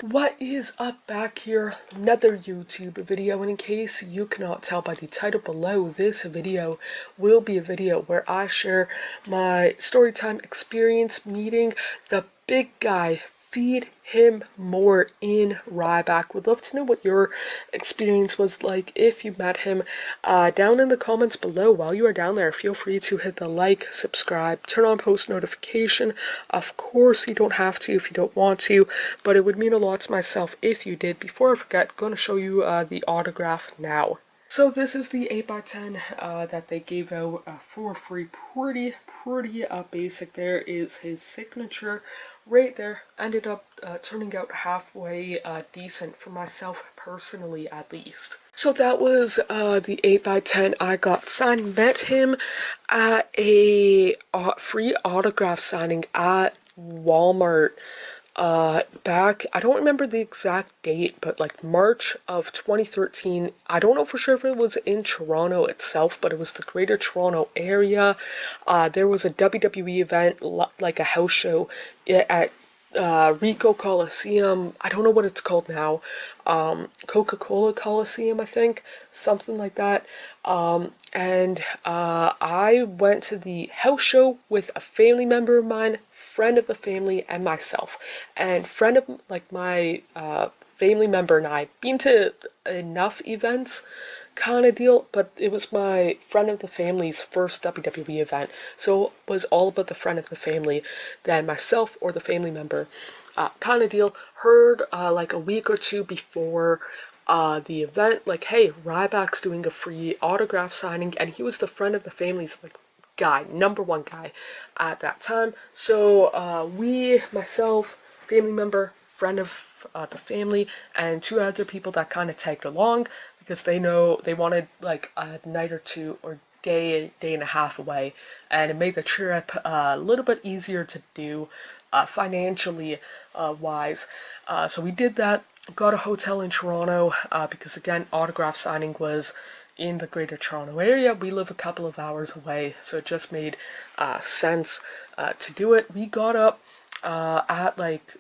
What is up back here? Another YouTube video, and in case you cannot tell by the title below, this video will be a video where I share my storytime experience meeting the big guy. Feed him more in Ryback. Would love to know what your experience was like if you met him. Down in the comments below. While you are down there, feel free to hit the like, subscribe, turn on post notification. Of course, you don't have to if you don't want to, but it would mean a lot to myself if you did. Before I forget, I'm going to show you the autograph now. So this is the 8x10 that they gave out for free. Pretty basic. There is his signature right there. Ended up turning out halfway decent for myself personally, at least. So that was the 8x10 I got signed. Met him at a free autograph signing at Walmart. Back, I don't remember the exact date, but like March of 2013. I don't know for sure if it was in Toronto itself, but it was the Greater Toronto area. There was a WWE event, like a house show at Rico Coliseum. I don't know what it's called now. Coca-Cola Coliseum, I think, something like that. And I went to the house show with a family member of mine, friend of the family, and myself. And friend of my family member and I been to enough events kind of deal, but it was my friend of the family's first WWE event, so it was all about the friend of the family than myself or the family member kind of deal. Heard like a week or two before the event, like, hey, Ryback's doing a free autograph signing, and he was the friend of the family's guy, number one guy at that time. So myself, family member, friend of the family, and two other people that kind of tagged along because they know they wanted like a night or two or day and a half away, and it made the trip a little bit easier to do financially wise. So we did that, got a hotel in Toronto because again, autograph signing was in the Greater Toronto area. We live a couple of hours away, so it just made sense to do it. We got up at like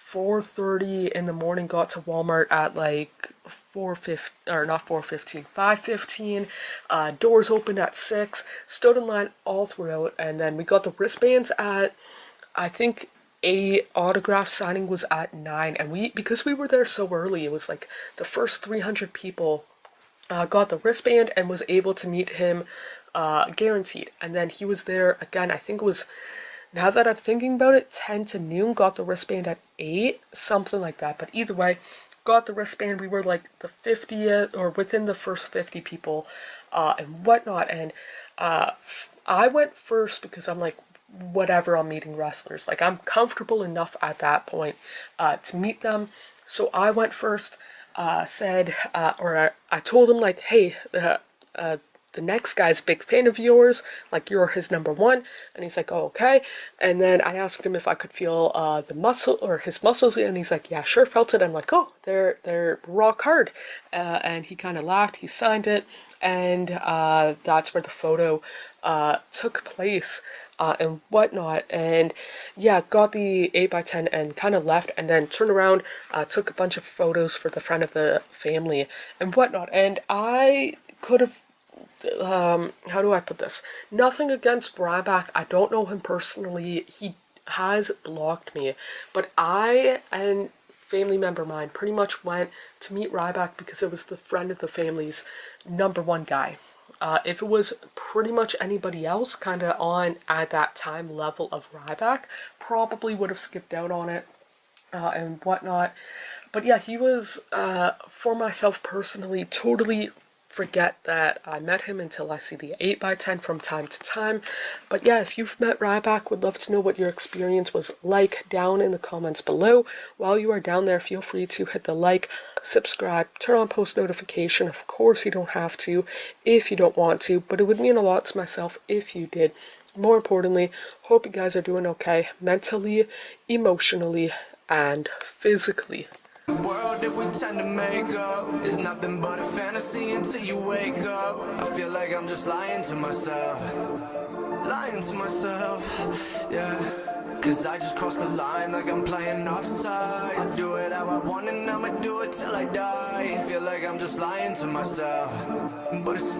4:30 in the morning, got to Walmart at like 5:15. Doors opened at 6, stood in line all throughout, and then we got the wristbands at, I think, a autograph signing was at 9, and because we were there so early, it was like the first 300 people got the wristband and was able to meet him guaranteed. And then he was there again, I think it was, now that I'm thinking about it, 10 to noon, got the wristband at 8, something like that. But either way, got the wristband. We were like the 50th or within the first 50 people and whatnot. And I went first because I'm like, whatever, I'm meeting wrestlers. Like, I'm comfortable enough at that point to meet them. So I went first, I told him like, hey, the next guy's a big fan of yours, like you're his number one. And he's like, oh, okay. And then I asked him if I could feel his muscles, and he's like, yeah, sure, felt it. I'm like, oh, they're rock hard. And he kind of laughed, he signed it, and that's where the photo took place and whatnot. And yeah, got the 8x10 and kind of left, and then turned around, took a bunch of photos for the friend of the family and whatnot. And I could have, how do I put this? Nothing against Ryback. I don't know him personally. He has blocked me. But I and family member of mine pretty much went to meet Ryback because it was the friend of the family's number one guy. If it was pretty much anybody else kind of on at that time level of Ryback, probably would have skipped out on it and whatnot. But yeah, he was, for myself personally, totally forget that I met him until I see the 8x10 from time to time. But yeah, if you've met Ryback, would love to know what your experience was like down in the comments below. While you are down there, feel free to hit the like, subscribe, turn on post notification. Of course, you don't have to if you don't want to, but it would mean a lot to myself if you did. More importantly, hope you guys are doing okay mentally, emotionally, and physically. The world that we tend to make up is nothing but a fantasy until you wake up. I feel like I'm just lying to myself, yeah. Cause I just crossed the line like I'm playing offside. do it how I want and I'ma do it till I die. Feel like I'm just lying to myself, but it's